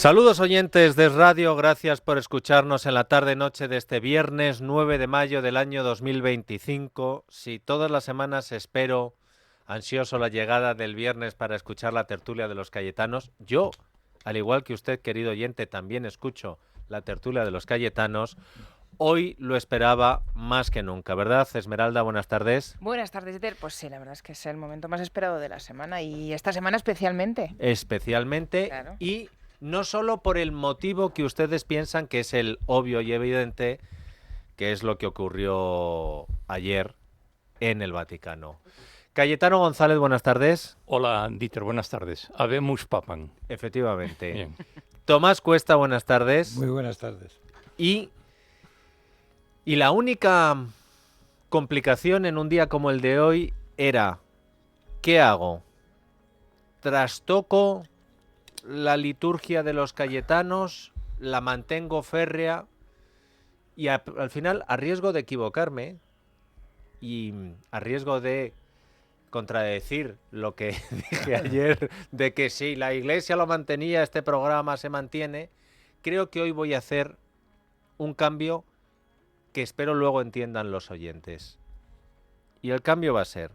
Saludos oyentes de Radio, gracias por escucharnos en la tarde-noche de este viernes 9 de mayo del año 2025. Si todas las semanas espero ansioso la llegada del viernes para escuchar la tertulia de los Cayetanos, yo, al igual que usted, querido oyente, también escucho la tertulia de los Cayetanos. Hoy lo esperaba más que nunca, ¿verdad, Esmeralda? Buenas tardes. Buenas tardes, Eder. Pues sí, la verdad es que es el momento más esperado de la semana y esta semana especialmente. Especialmente, Claro. y no solo por el motivo que ustedes piensan que es el obvio y evidente, que es lo que ocurrió ayer en el Vaticano. Cayetano González, buenas tardes. Hola, Dieter, buenas tardes. Habemus papam. Efectivamente. Bien. Tomás Cuesta, buenas tardes. Muy buenas tardes. Y la única complicación en un día como el de hoy era, ¿qué hago? ¿Trastoco la liturgia de los Cayetanos? ¿La mantengo férrea? Y al final, a riesgo de equivocarme y a riesgo de contradecir lo que dije ayer, de que si la Iglesia lo mantenía, este programa se mantiene, creo que hoy voy a hacer un cambio que espero luego entiendan los oyentes. Y el cambio va a ser: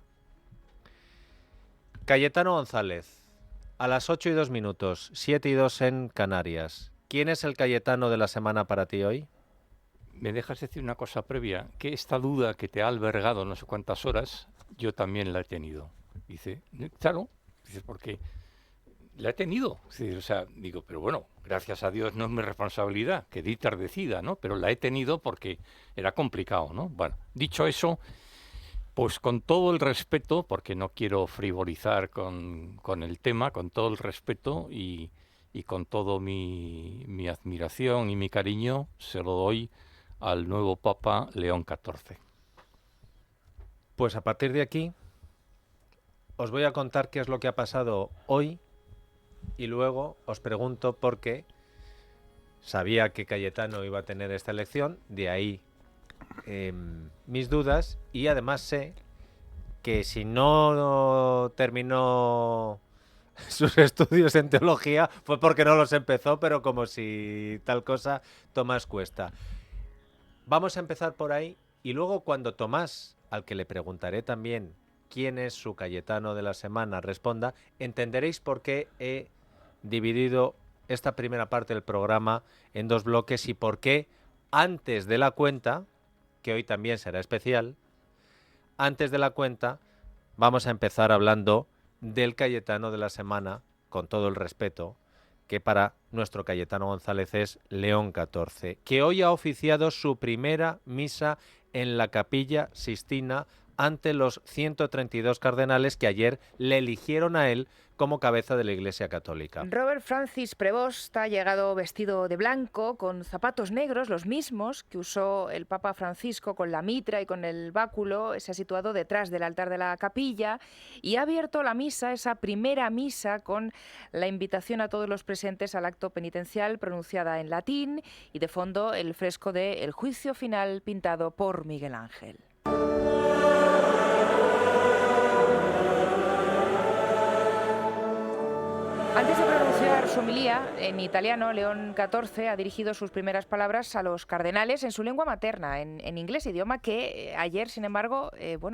Cayetano González, a las 8:02, 7:02 en Canarias. ¿Quién es el Cayetano de la semana para ti hoy? ¿Me dejas decir una cosa previa? Que esta duda que te ha albergado no sé cuántas horas, yo también la he tenido. Dice, claro, dice, porque la he tenido. Dice, o sea, digo, pero bueno, gracias a Dios no es mi responsabilidad, que Dieter decida, ¿no? Pero la he tenido porque era complicado, ¿no? Bueno, dicho eso, pues con todo el respeto, porque no quiero frivolizar con el tema, con todo el respeto y con todo mi admiración y mi cariño, se lo doy al nuevo Papa León XIV. Pues a partir de aquí os voy a contar qué es lo que ha pasado hoy y luego os pregunto por qué sabía que Cayetano iba a tener esta elección, de ahí mis dudas, y además sé que si no terminó sus estudios en teología fue porque no los empezó, pero como si tal cosa, Tomás Cuesta. Vamos a empezar por ahí y luego cuando Tomás, al que le preguntaré también quién es su Cayetano de la semana, responda, entenderéis por qué he dividido esta primera parte del programa en dos bloques y por qué antes de la cuenta, que hoy también será especial, antes de la cuenta vamos a empezar hablando del Cayetano de la semana, con todo el respeto, que para nuestro Cayetano González es León XIV, que hoy ha oficiado su primera misa en la Capilla Sixtina ante los 132 cardenales que ayer le eligieron a él como cabeza de la Iglesia Católica. Robert Francis Prevost ha llegado vestido de blanco, con zapatos negros, los mismos que usó el Papa Francisco, con la mitra y con el báculo. Se ha situado detrás del altar de la capilla y ha abierto la misa, esa primera misa, con la invitación a todos los presentes al acto penitencial pronunciada en latín y de fondo el fresco de El juicio final pintado por Miguel Ángel. Antes de pronunciar su homilía en italiano, León XIV ha dirigido sus primeras palabras a los cardenales en su lengua materna, en inglés, idioma que ayer, sin embargo,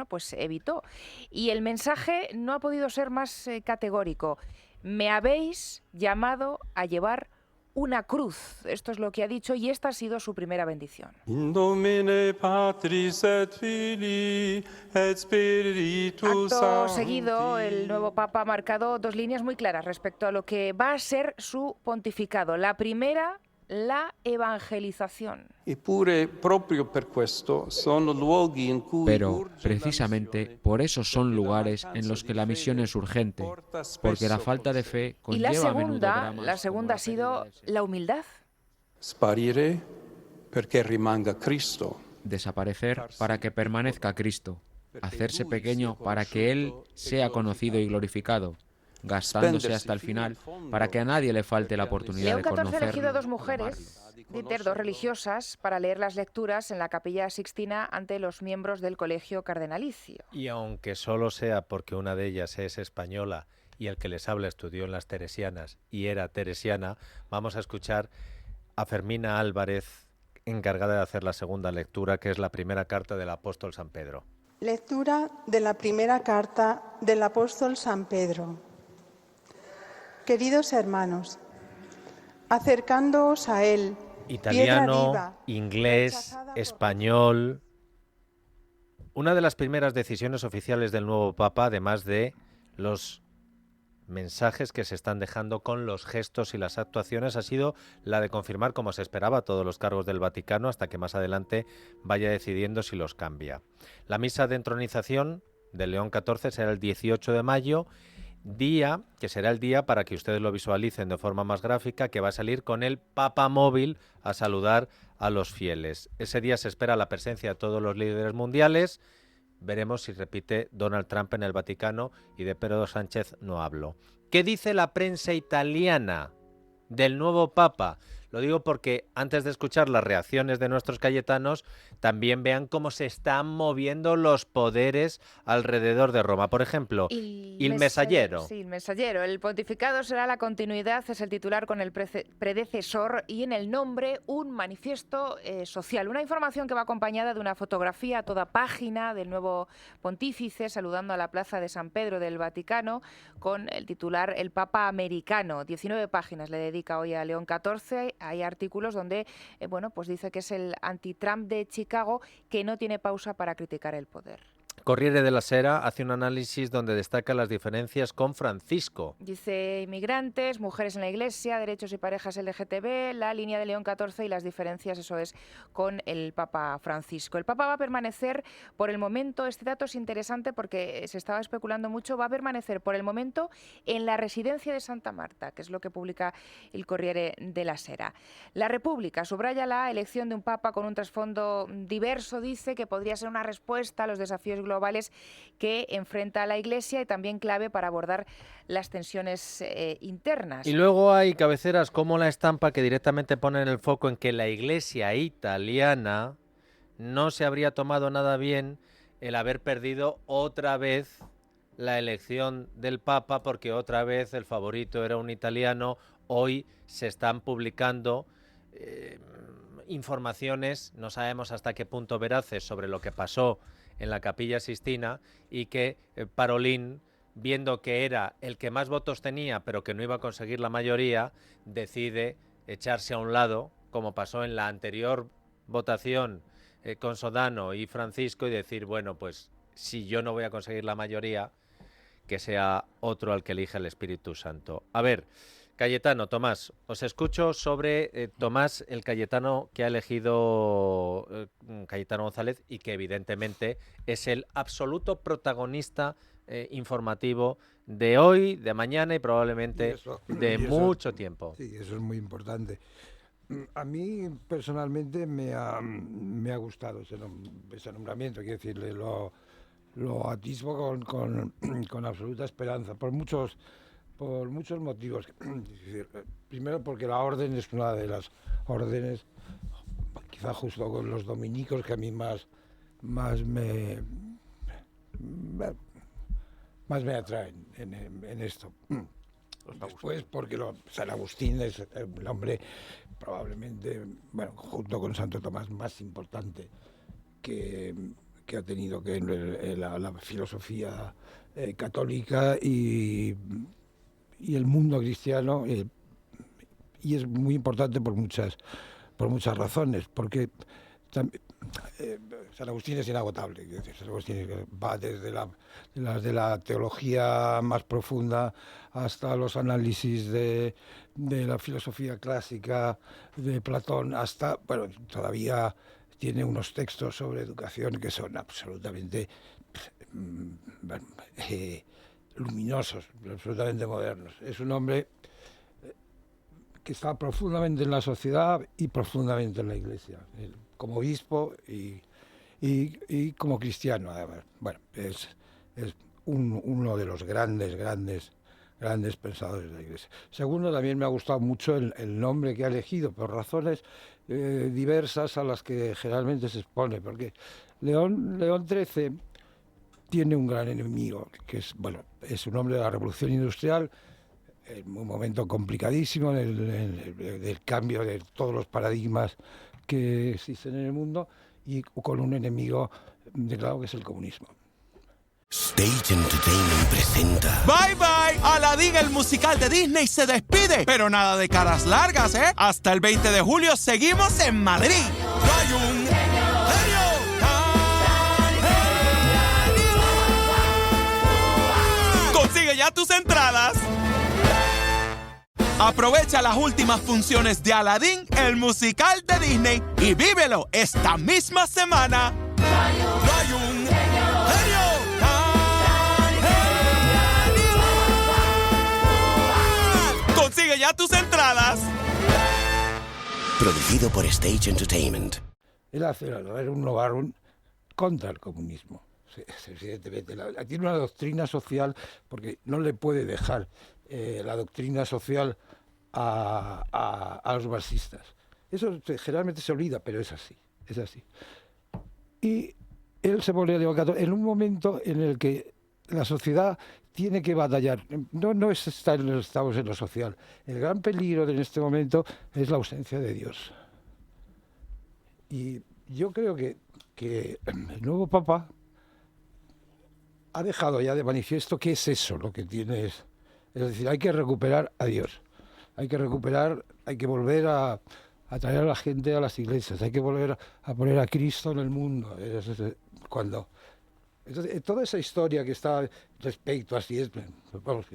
pues evitó. Y el mensaje no ha podido ser más categórico. Me habéis llamado a llevar una cruz. Esto es lo que ha dicho y esta ha sido su primera bendición. In nomine Patris et Filii et Spiritus Acto Sancti. seguido, el nuevo Papa ha marcado dos líneas muy claras respecto a lo que va a ser su pontificado. La primera, la evangelización. Eppure proprio per questo sono luoghi in cui Pero urge precisamente la missione, por eso son perché la lugares en mancanza los que di la fede misión es urgente, porta porque la spesso falta de con sé fe Y la conlleva a menudo segunda dramas como ha sido pérdida de sentido. la humildad. Sparire perché rimanga Cristo. Desaparecer para que permanezca Cristo, hacerse pequeño para que Él sea conocido y glorificado, gastándose hasta el final para que a nadie le falte la oportunidad León de XIV ha elegido a conocerlo. dos mujeres, Dieter, dos religiosas, para leer las lecturas en la Capilla Sixtina ante los miembros del Colegio Cardenalicio. Y aunque solo sea porque una de ellas es española y el que les habla estudió en las Teresianas y era teresiana, vamos a escuchar a Fermina Álvarez, encargada de hacer la segunda lectura, que es la primera carta del apóstol San Pedro. Lectura de la primera carta del apóstol San Pedro. Queridos hermanos, acercándoos a él, Italiano, viva, inglés, español. Una de las primeras decisiones oficiales del nuevo Papa, además de los mensajes que se están dejando con los gestos y las actuaciones, ha sido la de confirmar, como se esperaba, todos los cargos del Vaticano hasta que más adelante vaya decidiendo si los cambia. La misa de entronización de León XIV será el 18 de mayo, día que será el día, para que ustedes lo visualicen de forma más gráfica, que va a salir con el Papa móvil a saludar a los fieles. Ese día se espera la presencia de todos los líderes mundiales. Veremos si repite Donald Trump en el Vaticano, y de Pedro Sánchez no hablo. ¿Qué dice la prensa italiana del nuevo Papa? Lo digo porque antes de escuchar las reacciones de nuestros cayetanos, también vean cómo se están moviendo los poderes alrededor de Roma. Por ejemplo, el Messaggero. Sí, el Messaggero. El pontificado será la continuidad, es el titular con el predecesor, y en el nombre un manifiesto social. Una información que va acompañada de una fotografía a toda página del nuevo pontífice saludando a la plaza de San Pedro del Vaticano con el titular El Papa Americano. 19 páginas le dedica hoy a León XIV. Hay artículos donde pues dice que es el anti-Trump de Chicago, que no tiene pausa para criticar el poder. Corriere della Sera hace un análisis donde destaca las diferencias con Francisco. Dice inmigrantes, mujeres en la Iglesia, derechos y parejas LGTB, la línea de León XIV y las diferencias, eso es, con el Papa Francisco. El Papa va a permanecer por el momento, este dato es interesante porque se estaba especulando mucho, va a permanecer por el momento en la residencia de Santa Marta, que es lo que publica el Corriere della Sera. La República subraya la elección de un Papa con un trasfondo diverso, dice que podría ser una respuesta a los desafíos globales que enfrenta la Iglesia y también clave para abordar las tensiones internas. Y luego hay cabeceras como La Estampa, que directamente ponen el foco en que la Iglesia italiana no se habría tomado nada bien el haber perdido otra vez la elección del Papa, porque otra vez el favorito era un italiano. Hoy se están publicando informaciones, no sabemos hasta qué punto veraces, sobre lo que pasó en la Capilla Sixtina, y que Parolin, viendo que era el que más votos tenía pero que no iba a conseguir la mayoría, decide echarse a un lado, como pasó en la anterior votación con Sodano y Francisco, y decir, bueno, pues si yo no voy a conseguir la mayoría, que sea otro al que elija el Espíritu Santo. A ver, Cayetano, Tomás, os escucho sobre Tomás, el Cayetano que ha elegido Cayetano González, y que evidentemente es el absoluto protagonista informativo de hoy, de mañana y probablemente de mucho tiempo. Sí, eso es muy importante. A mí personalmente me ha gustado ese nombramiento, quiero decirle, lo atisbo con absoluta esperanza, por muchos motivos. Primero porque la orden es una de las órdenes, quizá justo con los dominicos, que a mí más me atraen en esto. Después porque San Agustín es el hombre probablemente, junto con Santo Tomás, más importante que ha tenido que la filosofía católica y el mundo cristiano, y es muy importante por muchas razones, porque San Agustín es inagotable. Es decir, San Agustín va desde la teología más profunda hasta los análisis de la filosofía clásica de Platón, hasta, todavía tiene unos textos sobre educación que son absolutamente luminosos, absolutamente modernos. Es un hombre que está profundamente en la sociedad y profundamente en la Iglesia, como obispo y como cristiano, además. Es uno de los grandes pensadores de la Iglesia. Segundo, también me ha gustado mucho el nombre que ha elegido, por razones diversas a las que generalmente se expone, porque León XIII tiene un gran enemigo, que es, bueno, es un hombre de la Revolución Industrial, en un momento complicadísimo del cambio de todos los paradigmas que existen en el mundo, y con un enemigo declarado que es el comunismo. Stage Entertainment presenta. Bye bye, Aladdin el musical de Disney se despide, pero nada de caras largas, ¿eh? Hasta el 20 de julio seguimos en Madrid. No hay un genio tan genio. Consigue ya tus entradas. Aprovecha las últimas funciones de Aladdin el musical de Disney y vívelo esta misma semana. No hay un genio. Consigue ya tus entradas. Producido por Stage Entertainment. Él hace un novarrum contra el comunismo. Evidentemente, tiene una doctrina social, porque no le puede dejar la doctrina social a los marxistas. Eso generalmente se olvida, pero es así. Y él se pone en un momento en el que la sociedad tiene que batallar. No estamos en lo social. El gran peligro en este momento es la ausencia de Dios. Y yo creo que el nuevo Papa ha dejado ya de manifiesto qué es eso, lo que tiene es decir, hay que recuperar a Dios. Hay que volver a traer a la gente a las iglesias. Hay que volver a poner a Cristo en el mundo. Entonces, toda esa historia que está respecto, así es, vamos,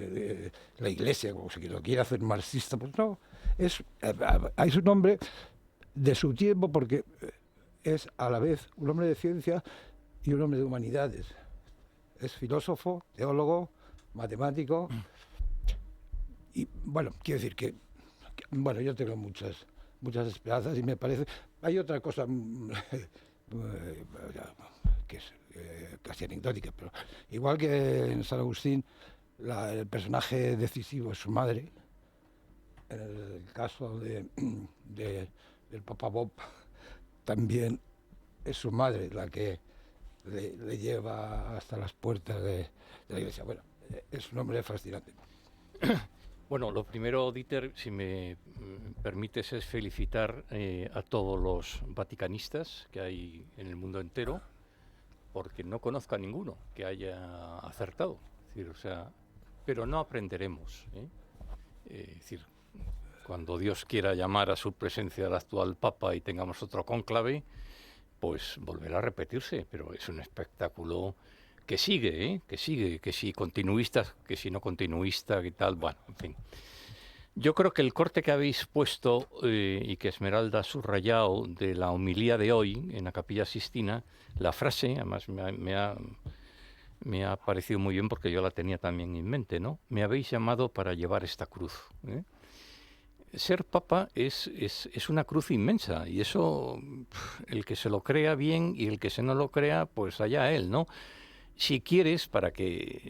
la Iglesia, como se lo quiere hacer marxista, pues no, es un hombre de su tiempo, porque es a la vez un hombre de ciencia y un hombre de humanidades. Es filósofo, teólogo, matemático, y bueno, quiero decir que yo tengo muchas esperanzas, y me parece... Hay otra cosa que es casi anecdótica, pero igual que en San Agustín el personaje decisivo es su madre, en el caso del Papa Bob también es su madre la que le lleva hasta las puertas de la iglesia. Bueno, es un hombre fascinante. Bueno, lo primero, Dieter, si me permites, es felicitar a todos los vaticanistas que hay en el mundo entero, porque no conozco a ninguno que haya acertado. Es decir, pero no aprenderemos. Es decir, cuando Dios quiera llamar a su presencia al actual Papa y tengamos otro cónclave, pues volverá a repetirse, pero es un espectáculo que sigue, que si continuista, que si no continuista, que tal, bueno, en fin. Yo creo que el corte que habéis puesto y que Esmeralda ha subrayado de la homilía de hoy en la Capilla Sixtina, la frase, además me ha parecido muy bien porque yo la tenía también en mente, ¿no? Me habéis llamado para llevar esta cruz. Ser papa es una cruz inmensa, y eso el que se lo crea bien y el que se no lo crea, pues allá él, ¿no? Si quieres,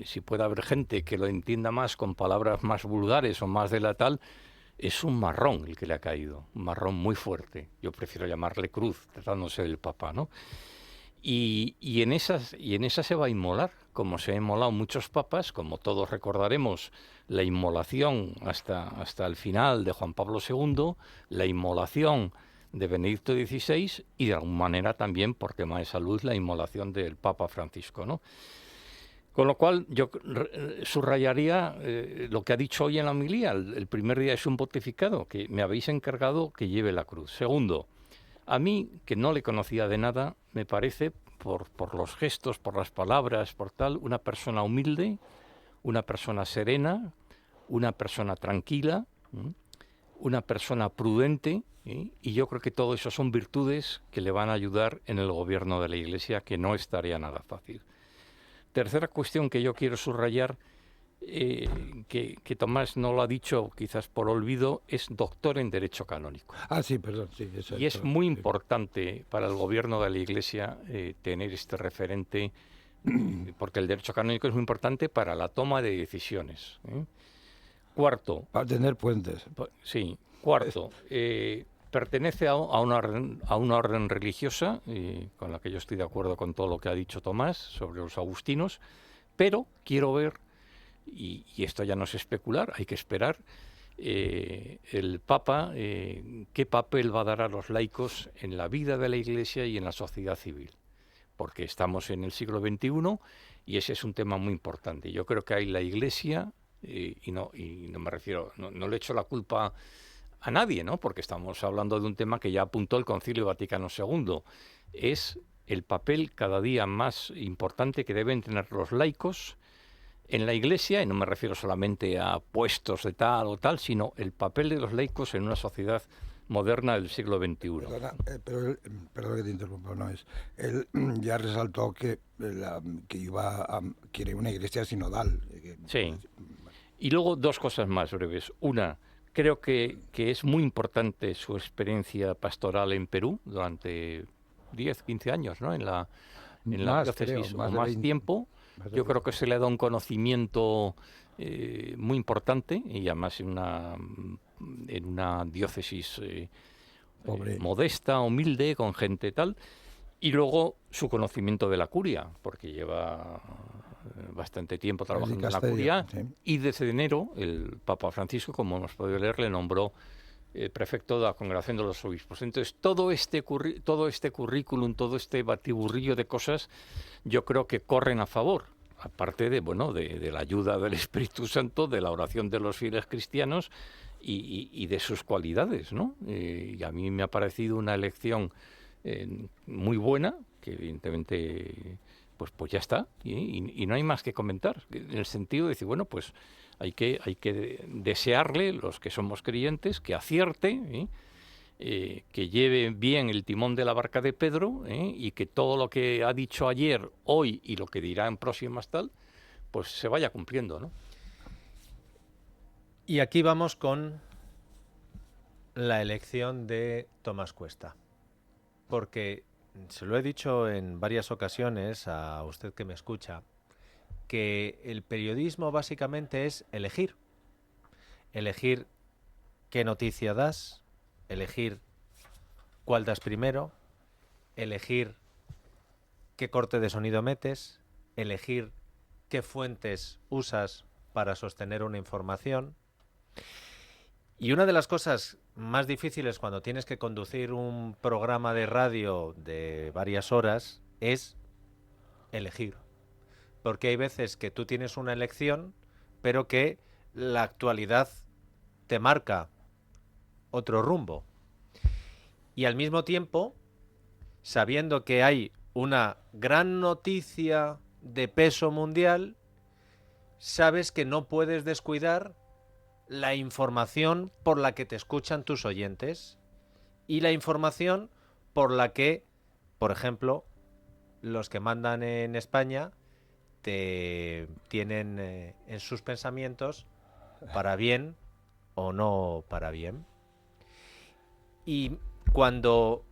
si pueda haber gente que lo entienda más con palabras más vulgares o más de la tal, es un marrón el que le ha caído, un marrón muy fuerte. Yo prefiero llamarle cruz, tratándose del Papa, ¿no? Y en esa se va a inmolar, como se han inmolado muchos papas, como todos recordaremos la inmolación hasta el final de Juan Pablo II, la inmolación de Benedicto XVI y de alguna manera también, por tema de salud, la inmolación del Papa Francisco, ¿no? Con lo cual yo subrayaría lo que ha dicho hoy en la homilía. El primer día es un pontificado, que me habéis encargado que lleve la cruz. Segundo, a mí, que no le conocía de nada, me parece, por los gestos, por las palabras, por tal, una persona humilde, una persona serena, una persona tranquila, una persona prudente, y yo creo que todo eso son virtudes que le van a ayudar en el gobierno de la Iglesia, que no estaría nada fácil. Tercera cuestión que yo quiero subrayar, que Tomás no lo ha dicho quizás por olvido, es doctor en Derecho Canónico. Ah, sí, perdón. Sí, exacto. Y es muy importante para el gobierno de la Iglesia tener este referente, porque el Derecho Canónico es muy importante para la toma de decisiones. Cuarto. Para tener puentes. Sí. Cuarto, pertenece a una orden religiosa, con la que yo estoy de acuerdo con todo lo que ha dicho Tomás sobre los agustinos, pero quiero ver, y esto ya no es especular, hay que esperar, el Papa, qué papel va a dar a los laicos en la vida de la Iglesia y en la sociedad civil, porque estamos en el siglo XXI y ese es un tema muy importante. Yo creo que hay la Iglesia, y no me refiero, no le echo la culpa a nadie, ¿no? Porque estamos hablando de un tema que ya apuntó el Concilio Vaticano II. Es el papel cada día más importante que deben tener los laicos en la Iglesia, y no me refiero solamente a puestos de tal o tal, sino el papel de los laicos en una sociedad moderna del siglo XXI. Perdona que te interrumpa, no es. Él ya resaltó que quiere una iglesia sinodal. Sí. Y luego dos cosas más breves. Una, creo que es muy importante su experiencia pastoral en Perú durante 10, 15 años, ¿no? En la diócesis, o más tiempo. Yo creo que se le ha dado un conocimiento muy importante, y además en una diócesis modesta, humilde, con gente tal. Y luego su conocimiento de la curia, porque lleva bastante tiempo trabajando en la curia, sí. Y desde enero el Papa Francisco, como hemos podido leer, le nombró prefecto de la Congregación de los Obispos. Entonces, todo este currículum, todo este batiburrillo de cosas, yo creo que corren a favor, aparte de la ayuda del Espíritu Santo, de la oración de los fieles cristianos y de sus cualidades, ¿no? Y a mí me ha parecido una elección muy buena, que evidentemente pues ya está, y no hay más que comentar, en el sentido de decir, bueno, pues hay que desearle, los que somos creyentes, que acierte, que lleve bien el timón de la barca de Pedro, y que todo lo que ha dicho ayer, hoy y lo que dirá en próximas tal, pues se vaya cumpliendo, ¿no? Y aquí vamos con la elección de Tomás Cuesta, porque se lo he dicho en varias ocasiones a usted que me escucha, que el periodismo básicamente es elegir qué noticia das, elegir cuál das primero, elegir qué corte de sonido metes, elegir qué fuentes usas para sostener una información. Y una de las cosas más difíciles cuando tienes que conducir un programa de radio de varias horas es elegir. Porque hay veces que tú tienes una elección, pero que la actualidad te marca otro rumbo. Y al mismo tiempo, sabiendo que hay una gran noticia de peso mundial, sabes que no puedes descuidar la información por la que te escuchan tus oyentes y la información por la que, por ejemplo, los que mandan en España te tienen en sus pensamientos para bien o no para bien. Y cuando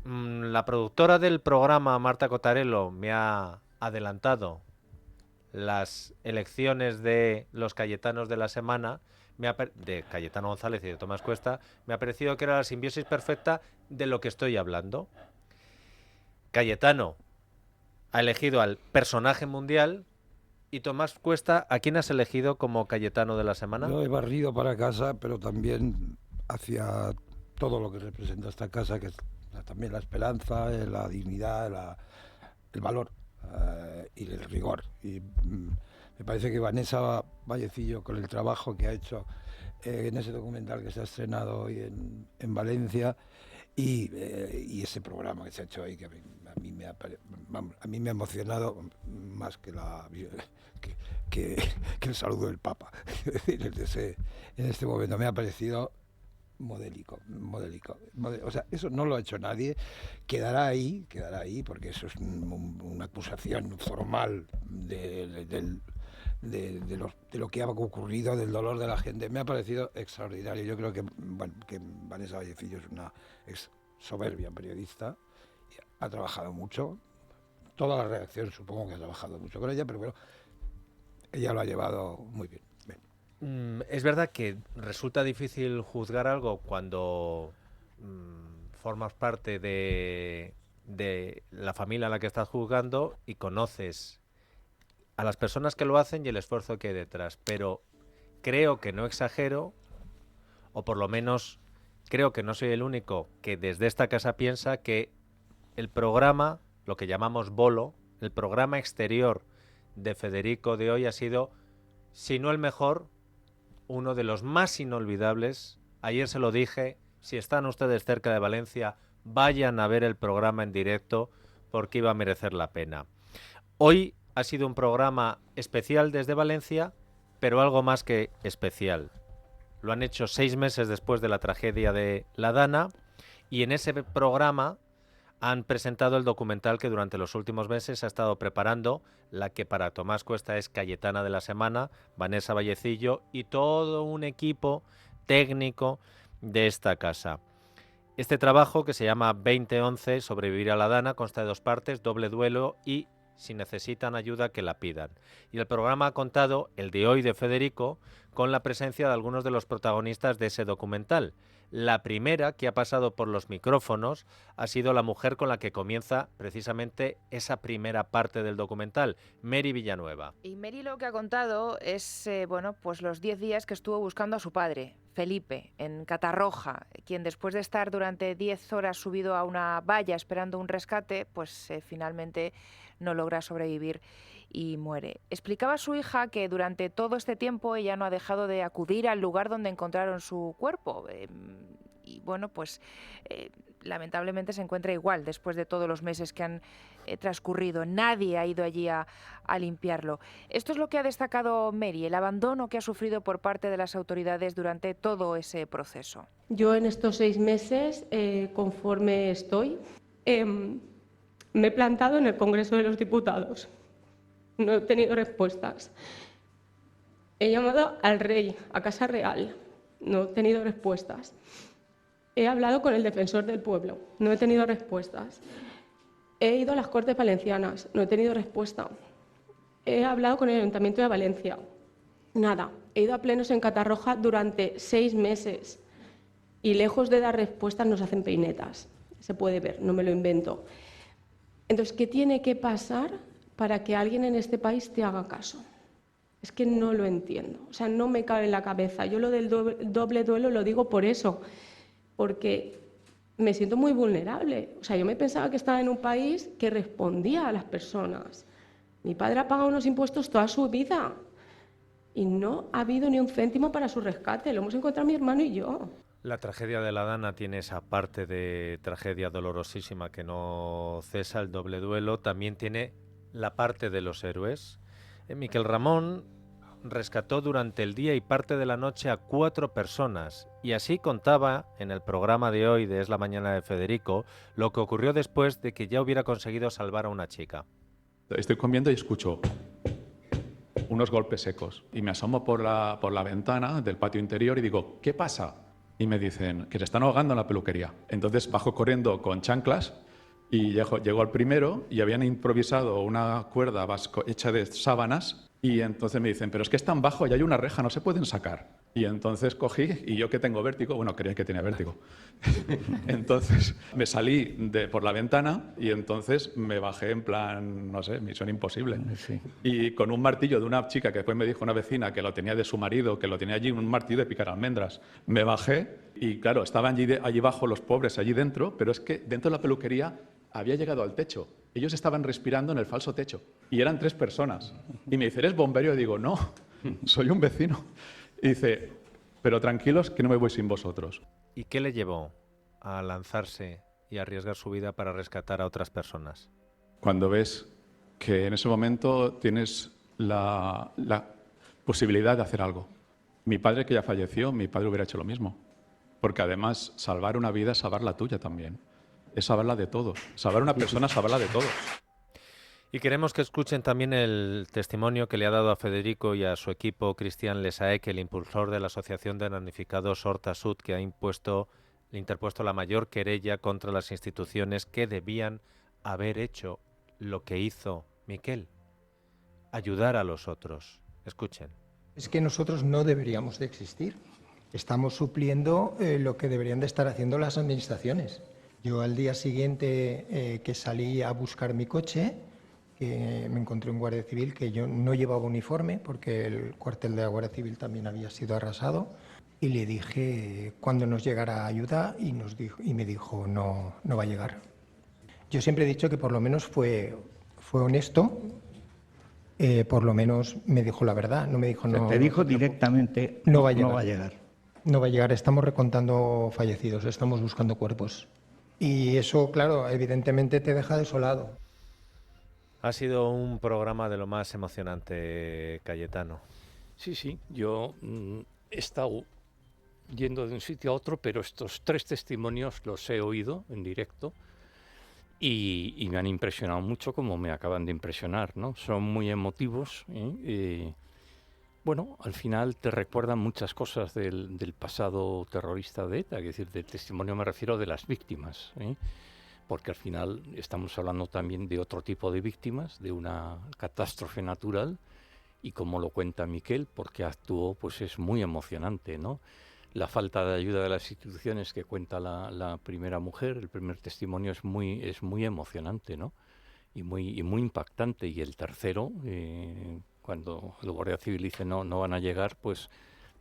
la productora del programa, Marta Cotarello, me ha adelantado las elecciones de los Cayetanos de la semana, de Cayetano González y de Tomás Cuesta, me ha parecido que era la simbiosis perfecta de lo que estoy hablando. Cayetano ha elegido al personaje mundial y Tomás Cuesta, ¿a quién has elegido como Cayetano de la semana? Yo he barrido para casa, pero también hacia todo lo que representa esta casa, que es también la esperanza, la dignidad, el valor y el rigor. Y me parece que Vanessa Vallecillo, con el trabajo que ha hecho en ese documental que se ha estrenado hoy en Valencia, y ese programa que se ha hecho ahí, que a mí me ha emocionado más que el saludo del Papa. En este momento me ha parecido modélico. O sea, eso no lo ha hecho nadie, quedará ahí, porque eso es una acusación formal de lo que ha ocurrido, del dolor de la gente. Me ha parecido extraordinario. Yo creo que Vanessa Vallecillo es soberbia periodista, ha trabajado mucho, toda la redacción supongo que ha trabajado mucho con ella, pero bueno, ella lo ha llevado muy bien. Es verdad que resulta difícil juzgar algo cuando formas parte de la familia a la que estás juzgando y conoces a las personas que lo hacen y el esfuerzo que hay detrás. Pero creo que no exagero, o por lo menos creo que no soy el único que desde esta casa piensa que el programa, lo que llamamos bolo, el programa exterior de Federico de hoy ha sido, si no el mejor, uno de los más inolvidables. Ayer se lo dije, si están ustedes cerca de Valencia, vayan a ver el programa en directo porque iba a merecer la pena. Hoy ha sido un programa especial desde Valencia, pero algo más que especial. Lo han hecho 6 meses después de la tragedia de La Dana y en ese programa han presentado el documental que durante los últimos meses ha estado preparando la que para Tomás Cuesta es Cayetana de la Semana, Vanessa Vallecillo y todo un equipo técnico de esta casa. Este trabajo, que se llama 2011, Sobrevivir a La Dana, consta de 2 partes, doble duelo y si necesitan ayuda que la pidan. Y el programa ha contado, el de hoy de Federico, con la presencia de algunos de los protagonistas de ese documental. La primera que ha pasado por los micrófonos ha sido la mujer con la que comienza precisamente esa primera parte del documental, Mary Villanueva. Y Mary lo que ha contado es pues los 10 días que estuvo buscando a su padre, Felipe, en Catarroja, quien después de estar durante 10 horas subido a una valla esperando un rescate, pues finalmente no logra sobrevivir y muere. Explicaba a su hija que durante todo este tiempo ella no ha dejado de acudir al lugar donde encontraron su cuerpo. Y bueno, pues lamentablemente se encuentra igual después de todos los meses que han transcurrido. Nadie ha ido allí a limpiarlo. Esto es lo que ha destacado Mary, el abandono que ha sufrido por parte de las autoridades durante todo ese proceso. Yo en estos 6 meses, conforme estoy, me he plantado en el Congreso de los Diputados. No he tenido respuestas. He llamado al rey, a Casa Real. No he tenido respuestas. He hablado con el defensor del pueblo. No he tenido respuestas. He ido a las Cortes Valencianas. No he tenido respuesta. He hablado con el Ayuntamiento de Valencia. Nada. He ido a plenos en Catarroja durante 6 meses. Y lejos de dar respuestas nos hacen peinetas. Se puede ver, no me lo invento. Entonces, ¿qué tiene que pasar para que alguien en este país te haga caso? Es que no lo entiendo, o sea, no me cabe en la cabeza. Yo lo del doble duelo lo digo por eso, porque me siento muy vulnerable. O sea, yo me pensaba que estaba en un país que respondía a las personas. Mi padre ha pagado unos impuestos toda su vida y no ha habido ni un céntimo para su rescate. Lo hemos encontrado mi hermano y yo. La tragedia de La Dana tiene esa parte de tragedia dolorosísima que no cesa, el doble duelo. También tiene la parte de los héroes. Miquel Ramón rescató durante el día y parte de la noche a 4 personas y así contaba en el programa de hoy de Es la Mañana de Federico lo que ocurrió después de que ya hubiera conseguido salvar a una chica. Estoy comiendo y escucho unos golpes secos y me asomo por la ventana del patio interior y digo, ¿qué pasa? Y me dicen que se están ahogando en la peluquería. Entonces bajo corriendo con chanclas y llego al primero y habían improvisado una cuerda hecha de sábanas y entonces me dicen, pero es que es tan bajo y hay una reja, no se pueden sacar. Y entonces cogí, y yo que tengo vértigo, bueno, creía que tenía vértigo. Entonces me salí por la ventana y entonces me bajé en plan, no sé, misión imposible. Sí. Y con un martillo de una chica que después me dijo una vecina que lo tenía de su marido, que lo tenía allí, un martillo de picar almendras. Me bajé y claro, estaban allí abajo los pobres, allí dentro, pero es que dentro de la peluquería había llegado al techo. Ellos estaban respirando en el falso techo. Y eran 3 personas. Y me dice, ¿eres bombero? Y digo, no, soy un vecino. Y dice, pero tranquilos que no me voy sin vosotros. ¿Y qué le llevó a lanzarse y arriesgar su vida para rescatar a otras personas? Cuando ves que en ese momento tienes la posibilidad de hacer algo. Mi padre, que ya falleció, mi padre hubiera hecho lo mismo. Porque además, salvar una vida es salvar la tuya también. Es saberla de todos. Salvar a una persona es saberla de todos. Y queremos que escuchen también el testimonio que le ha dado a Federico y a su equipo Cristian Lesaec, el impulsor de la Asociación de Damnificados Horta Sud, que ha interpuesto la mayor querella contra las instituciones que debían haber hecho lo que hizo Miquel, ayudar a los otros. Escuchen. Es que nosotros no deberíamos de existir. Estamos supliendo lo que deberían de estar haciendo las administraciones. Yo al día siguiente que salí a buscar mi coche, que me encontré un guardia civil que yo no llevaba uniforme porque el cuartel de la Guardia Civil también había sido arrasado, y le dije cuándo nos llegara ayuda y me dijo no va a llegar. Yo siempre he dicho que por lo menos fue honesto, por lo menos me dijo la verdad, no me dijo no. Te dijo directamente no va a llegar. No va a llegar. No va a llegar, estamos recontando fallecidos, estamos buscando cuerpos. Y eso, claro, evidentemente te deja desolado. Ha sido un programa de lo más emocionante, Cayetano. Sí, yo he estado yendo de un sitio a otro, pero estos 3 testimonios los he oído en directo y me han impresionado mucho, como me acaban de impresionar, ¿no? Son muy emotivos, bueno, al final te recuerdan muchas cosas del pasado terrorista de ETA, es decir, del testimonio me refiero de las víctimas, porque al final estamos hablando también de otro tipo de víctimas, de una catástrofe natural, y como lo cuenta Miquel, porque actuó, pues es muy emocionante, ¿no? La falta de ayuda de las instituciones que cuenta la primera mujer, el primer testimonio es muy emocionante, ¿no? Y muy impactante. Y el tercero, cuando el Guardia Civil dice no van a llegar, pues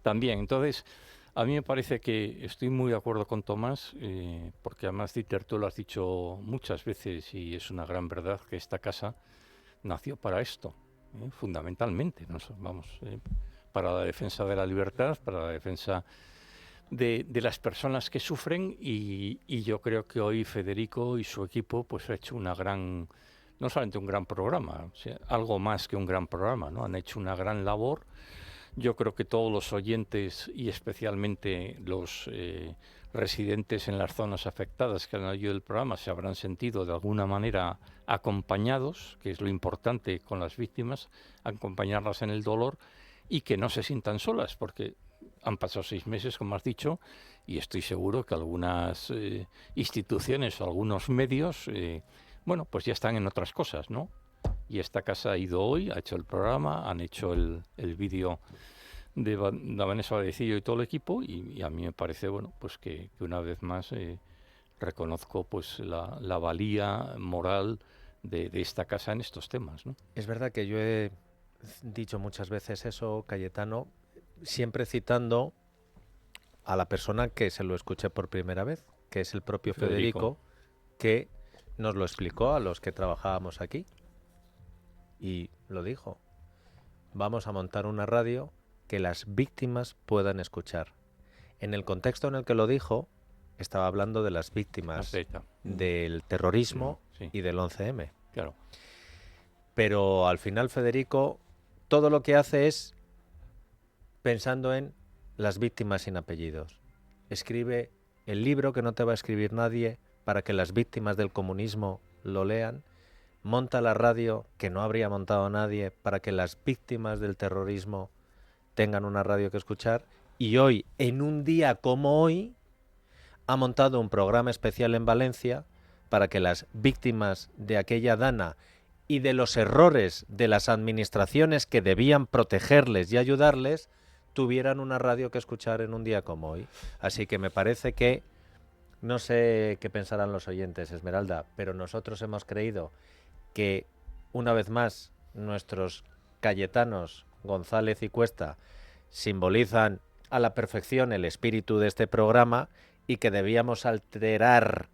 también. Entonces, a mí me parece que estoy muy de acuerdo con Tomás, porque además, Dieter, tú lo has dicho muchas veces y es una gran verdad, que esta casa nació para esto, fundamentalmente, ¿no? Para la defensa de la libertad, para la defensa de las personas que sufren, y yo creo que hoy Federico y su equipo pues ha hecho no solamente un gran programa, o sea, algo más que un gran programa, ¿no? Han hecho una gran labor. Yo creo que todos los oyentes y especialmente los residentes en las zonas afectadas que han oído el programa se habrán sentido de alguna manera acompañados, que es lo importante con las víctimas, acompañarlas en el dolor y que no se sientan solas, porque han pasado 6 meses, como has dicho, y estoy seguro que algunas instituciones o algunos medios, bueno, pues ya están en otras cosas, ¿no? Y esta casa ha ido hoy, ha hecho el programa, han hecho el vídeo de Vanessa Badecillo y todo el equipo, y a mí me parece, bueno, pues que una vez más reconozco pues la valía moral de esta casa en estos temas, ¿no? Es verdad que yo he dicho muchas veces eso, Cayetano, siempre citando a la persona que se lo escuché por primera vez, que es el propio Federico, que nos lo explicó a los que trabajábamos aquí. Y lo dijo: vamos a montar una radio que las víctimas puedan escuchar. En el contexto en el que lo dijo, estaba hablando de las víctimas del terrorismo y del 11M. Claro. Pero al final Federico todo lo que hace es pensando en las víctimas sin apellidos. Escribe el libro que no te va a escribir nadie para que las víctimas del comunismo lo lean. Monta la radio que no habría montado nadie para que las víctimas del terrorismo tengan una radio que escuchar. Y hoy, en un día como hoy, ha montado un programa especial en Valencia para que las víctimas de aquella dana y de los errores de las administraciones que debían protegerles y ayudarles tuvieran una radio que escuchar en un día como hoy. Así que me parece que, no sé qué pensarán los oyentes, Esmeralda, pero nosotros hemos creído que una vez más nuestros Cayetanos, González y Cuesta, simbolizan a la perfección el espíritu de este programa y que debíamos alterar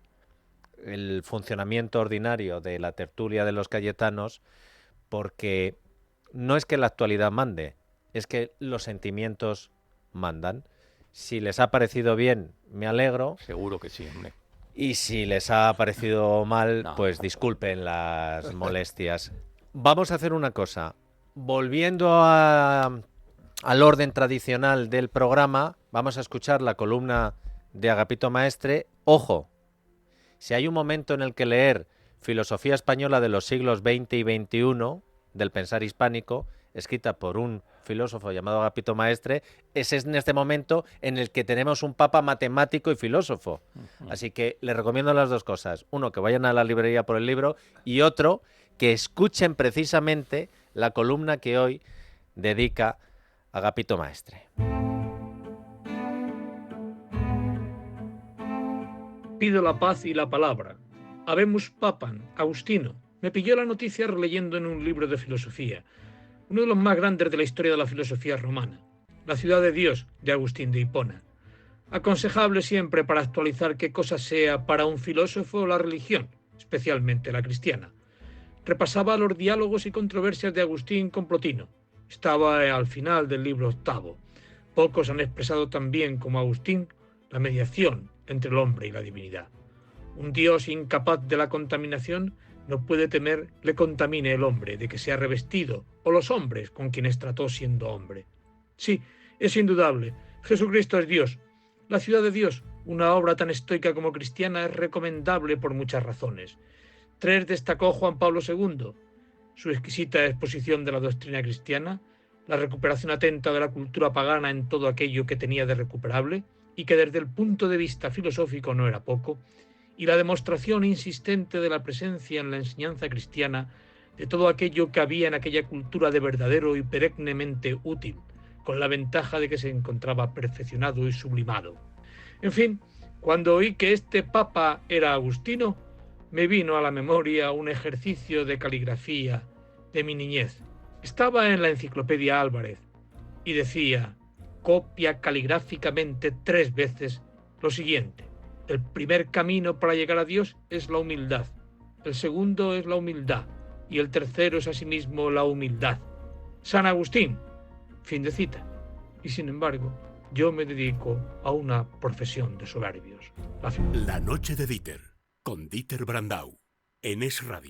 el funcionamiento ordinario de la tertulia de los Cayetanos, porque no es que la actualidad mande, es que los sentimientos mandan. Si les ha parecido bien, me alegro. Seguro que sí, hombre. Y si les ha parecido mal, pues disculpen las molestias. Vamos a hacer una cosa. Volviendo al orden tradicional del programa, vamos a escuchar la columna de Agapito Maestre. Ojo, si hay un momento en el que leer Filosofía Española de los siglos XX y XXI, del pensar hispánico, escrita por un filósofo llamado Agapito Maestre, es en este momento en el que tenemos un papa matemático y filósofo. Así que les recomiendo las dos cosas. Uno, que vayan a la librería por el libro, y otro, que escuchen precisamente la columna que hoy dedica Agapito Maestre. Pido la paz y la palabra. Habemus papam, Agustino. Me pilló la noticia releyendo en un libro de filosofía, uno de los más grandes de la historia de la filosofía romana, La ciudad de Dios, de Agustín de Hipona. Aconsejable siempre para actualizar qué cosa sea para un filósofo la religión, especialmente la cristiana. Repasaba los diálogos y controversias de Agustín con Plotino. Estaba al final del libro 8. Pocos han expresado tan bien como Agustín la mediación entre el hombre y la divinidad. Un Dios incapaz de la contaminación no puede temer le contamine el hombre, de que sea revestido, o los hombres con quienes trató siendo hombre. Sí, es indudable, Jesucristo es Dios. La ciudad de Dios, una obra tan estoica como cristiana, es recomendable por muchas razones. 3 destacó Juan Pablo II, su exquisita exposición de la doctrina cristiana, la recuperación atenta de la cultura pagana en todo aquello que tenía de recuperable, y que desde el punto de vista filosófico no era poco, y la demostración insistente de la presencia en la enseñanza cristiana de todo aquello que había en aquella cultura de verdadero y perennemente útil, con la ventaja de que se encontraba perfeccionado y sublimado. En fin, cuando oí que este papa era Agustino, me vino a la memoria un ejercicio de caligrafía de mi niñez. Estaba en la Enciclopedia Álvarez y decía, copia caligráficamente 3 veces lo siguiente: el primer camino para llegar a Dios es la humildad, el segundo es la humildad y el tercero es asimismo la humildad. San Agustín. Fin de cita. Y sin embargo, yo me dedico a una profesión de soberbios. La noche de Dieter, con Dieter Brandau, en Es Radio.